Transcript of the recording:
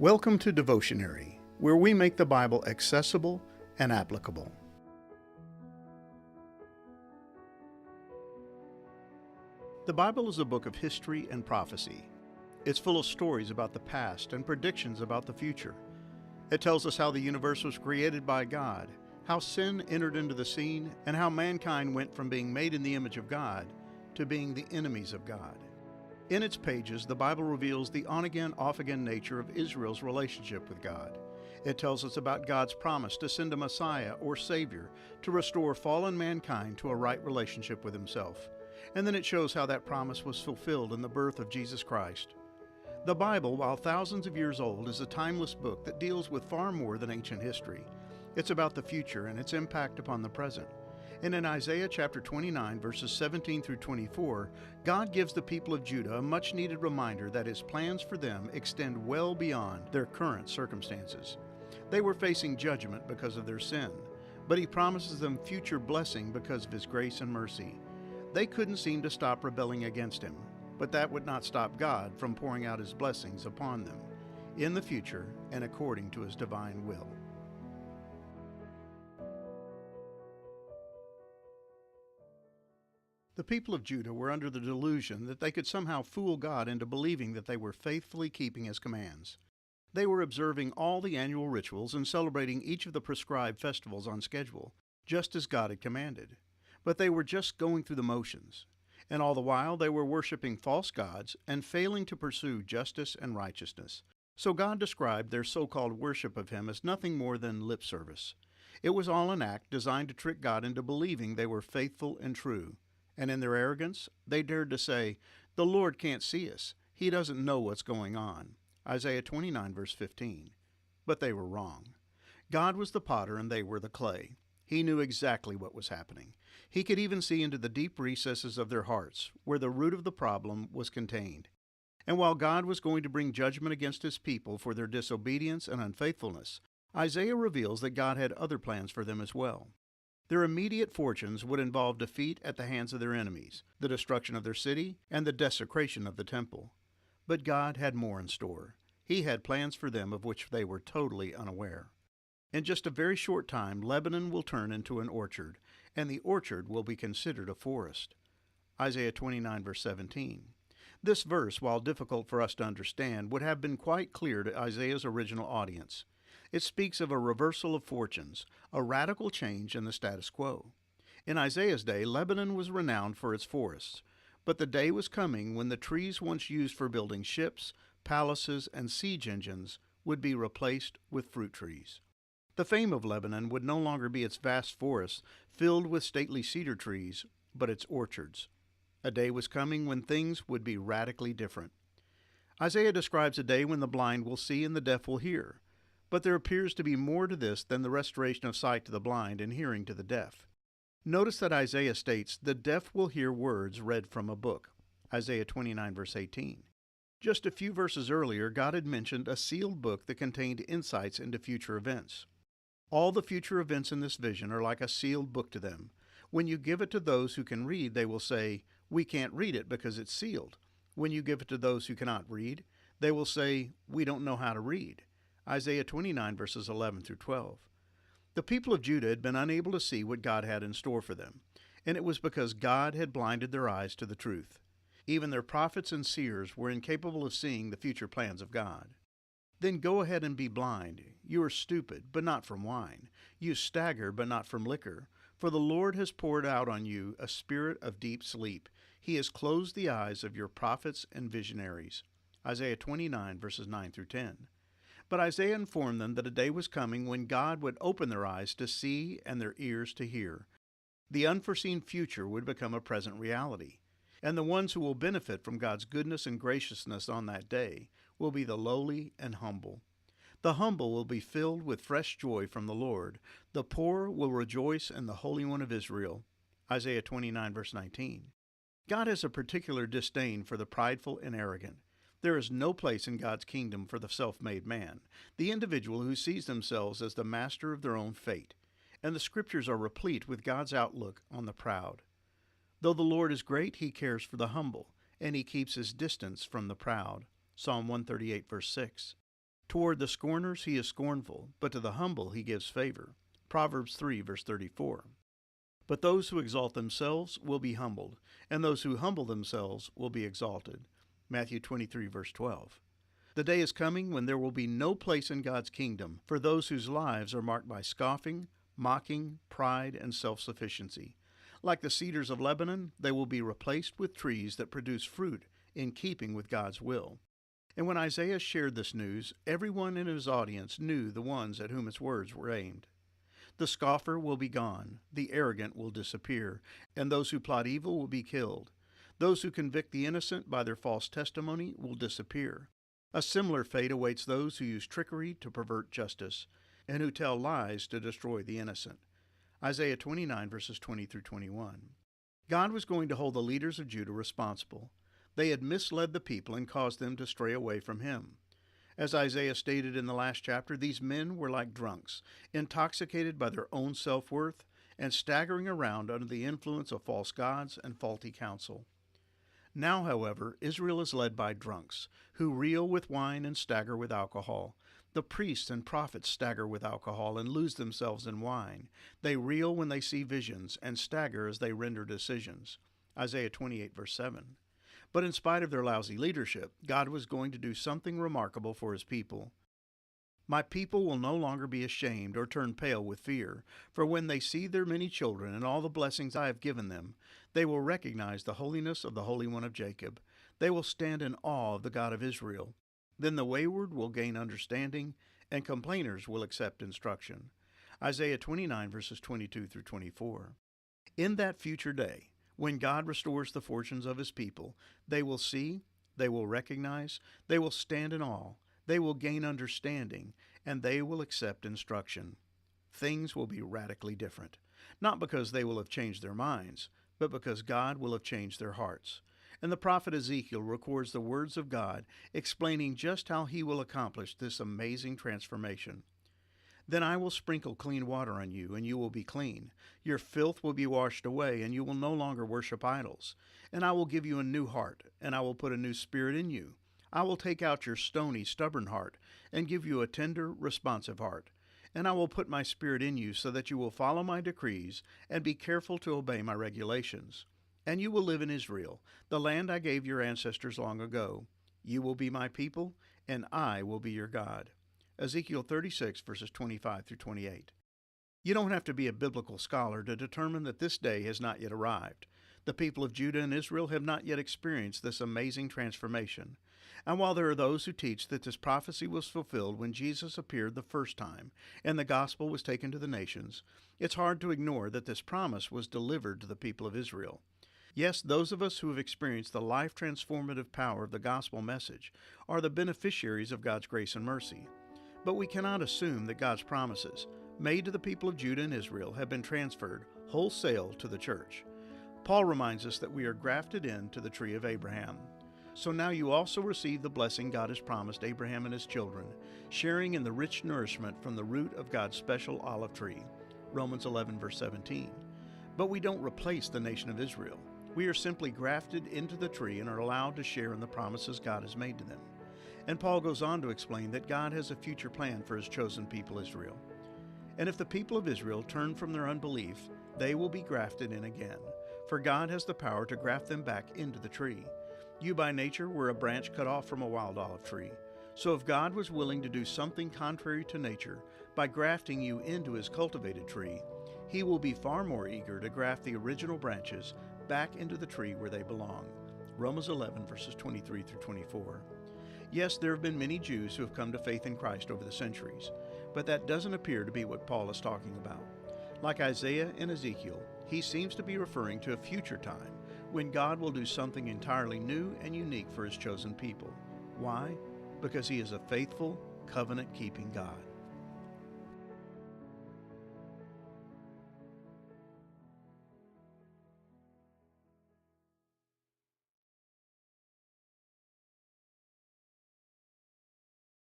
Welcome to Devotionary, where we make the Bible accessible and applicable. The Bible is a book of history and prophecy. It's full of stories about the past and predictions about the future. It tells us how the universe was created by God, how sin entered into the scene, and how mankind went from being made in the image of God to being the enemies of God. In its pages, the Bible reveals the on-again, off-again nature of Israel's relationship with God. It tells us about God's promise to send a Messiah or Savior to restore fallen mankind to a right relationship with Himself. And then it shows how that promise was fulfilled in the birth of Jesus Christ. The Bible, while thousands of years old, is a timeless book that deals with far more than ancient history. It's about the future and its impact upon the present. And in Isaiah chapter 29, verses 17 through 24, God gives the people of Judah a much-needed reminder that His plans for them extend well beyond their current circumstances. They were facing judgment because of their sin, but He promises them future blessing because of His grace and mercy. They couldn't seem to stop rebelling against Him, but that would not stop God from pouring out His blessings upon them, in the future and according to His divine will. The people of Judah were under the delusion that they could somehow fool God into believing that they were faithfully keeping His commands. They were observing all the annual rituals and celebrating each of the prescribed festivals on schedule, just as God had commanded. But they were just going through the motions, and all the while they were worshiping false gods and failing to pursue justice and righteousness. So God described their so-called worship of Him as nothing more than lip service. It was all an act designed to trick God into believing they were faithful and true. And in their arrogance, they dared to say, "The Lord can't see us. He doesn't know what's going on." Isaiah 29, verse 15. But they were wrong. God was the potter and they were the clay. He knew exactly what was happening. He could even see into the deep recesses of their hearts, where the root of the problem was contained. And while God was going to bring judgment against His people for their disobedience and unfaithfulness, Isaiah reveals that God had other plans for them as well. Their immediate fortunes would involve defeat at the hands of their enemies, the destruction of their city, and the desecration of the temple. But God had more in store. He had plans for them of which they were totally unaware. In just a very short time, Lebanon will turn into an orchard, and the orchard will be considered a forest. Isaiah 29, verse 17. This verse, while difficult for us to understand, would have been quite clear to Isaiah's original audience. It speaks of a reversal of fortunes, a radical change in the status quo. In Isaiah's day, Lebanon was renowned for its forests, but the day was coming when the trees once used for building ships, palaces, and siege engines would be replaced with fruit trees. The fame of Lebanon would no longer be its vast forests filled with stately cedar trees, but its orchards. A day was coming when things would be radically different. Isaiah describes a day when the blind will see and the deaf will hear. But there appears to be more to this than the restoration of sight to the blind and hearing to the deaf. Notice that Isaiah states, "The deaf will hear words read from a book." Isaiah 29, verse 18. Just a few verses earlier, God had mentioned a sealed book that contained insights into future events. All the future events in this vision are like a sealed book to them. When you give it to those who can read, they will say, "We can't read it because it's sealed." When you give it to those who cannot read, they will say, "We don't know how to read." Isaiah 29, verses 11 through 12. The people of Judah had been unable to see what God had in store for them, and it was because God had blinded their eyes to the truth. Even their prophets and seers were incapable of seeing the future plans of God. Then go ahead and be blind. You are stupid, but not from wine. You stagger, but not from liquor. For the Lord has poured out on you a spirit of deep sleep. He has closed the eyes of your prophets and visionaries. Isaiah 29, verses 9 through 10. But Isaiah informed them that a day was coming when God would open their eyes to see and their ears to hear. The unforeseen future would become a present reality, and the ones who will benefit from God's goodness and graciousness on that day will be the lowly and humble. The humble will be filled with fresh joy from the Lord. The poor will rejoice in the Holy One of Israel. Isaiah 29, verse 19. God has a particular disdain for the prideful and arrogant. There is no place in God's kingdom for the self-made man, the individual who sees themselves as the master of their own fate, and the Scriptures are replete with God's outlook on the proud. Though the Lord is great, He cares for the humble, and He keeps His distance from the proud. Psalm 138, verse 6. Toward the scorners he is scornful, but to the humble he gives favor. Proverbs 3, verse 34. But those who exalt themselves will be humbled, and those who humble themselves will be exalted. Matthew 23, verse 12. The day is coming when there will be no place in God's kingdom for those whose lives are marked by scoffing, mocking, pride, and self-sufficiency. Like the cedars of Lebanon, they will be replaced with trees that produce fruit in keeping with God's will. And when Isaiah shared this news, everyone in his audience knew the ones at whom his words were aimed. The scoffer will be gone, the arrogant will disappear, and those who plot evil will be killed. Those who convict the innocent by their false testimony will disappear. A similar fate awaits those who use trickery to pervert justice, and who tell lies to destroy the innocent. Isaiah 29, verses 20 through 21. God was going to hold the leaders of Judah responsible. They had misled the people and caused them to stray away from him. As Isaiah stated in the last chapter, these men were like drunks, intoxicated by their own self-worth and staggering around under the influence of false gods and faulty counsel. Now, however, Israel is led by drunks, who reel with wine and stagger with alcohol. The priests and prophets stagger with alcohol and lose themselves in wine. They reel when they see visions and stagger as they render decisions. Isaiah 28, verse 7. But in spite of their lousy leadership, God was going to do something remarkable for his people. My people will no longer be ashamed or turn pale with fear, for when they see their many children and all the blessings I have given them, they will recognize the holiness of the Holy One of Jacob. They will stand in awe of the God of Israel. Then the wayward will gain understanding, and complainers will accept instruction. Isaiah 29, verses 22 through 24. In that future day, when God restores the fortunes of his people, they will see, they will recognize, they will stand in awe, they will gain understanding, and they will accept instruction. Things will be radically different, not because they will have changed their minds, but because God will have changed their hearts. And the prophet Ezekiel records the words of God explaining just how he will accomplish this amazing transformation. Then I will sprinkle clean water on you, and you will be clean. Your filth will be washed away, and you will no longer worship idols. And I will give you a new heart, and I will put a new spirit in you. I will take out your stony, stubborn heart, and give you a tender, responsive heart. And I will put my spirit in you so that you will follow my decrees and be careful to obey my regulations. And you will live in Israel, the land I gave your ancestors long ago. You will be my people, and I will be your God. Ezekiel 36, verses 25 through 28. You don't have to be a biblical scholar to determine that this day has not yet arrived. The people of Judah and Israel have not yet experienced this amazing transformation. And while there are those who teach that this prophecy was fulfilled when Jesus appeared the first time and the gospel was taken to the nations, it's hard to ignore that this promise was delivered to the people of Israel. Yes, those of us who have experienced the life-transformative power of the gospel message are the beneficiaries of God's grace and mercy. But we cannot assume that God's promises, made to the people of Judah and Israel, have been transferred wholesale to the church. Paul reminds us that we are grafted into the tree of Abraham. So now you also receive the blessing God has promised Abraham and his children, sharing in the rich nourishment from the root of God's special olive tree. Romans 11, verse 17. But we don't replace the nation of Israel. We are simply grafted into the tree and are allowed to share in the promises God has made to them. And Paul goes on to explain that God has a future plan for his chosen people Israel. And if the people of Israel turn from their unbelief, they will be grafted in again, for God has the power to graft them back into the tree. You by nature were a branch cut off from a wild olive tree. So if God was willing to do something contrary to nature by grafting you into his cultivated tree, he will be far more eager to graft the original branches back into the tree where they belong. Romans 11, verses 23 through 24. Yes, there have been many Jews who have come to faith in Christ over the centuries, but that doesn't appear to be what Paul is talking about. Like Isaiah and Ezekiel, he seems to be referring to a future time when God will do something entirely new and unique for his chosen people. Why? Because he is a faithful, covenant-keeping God.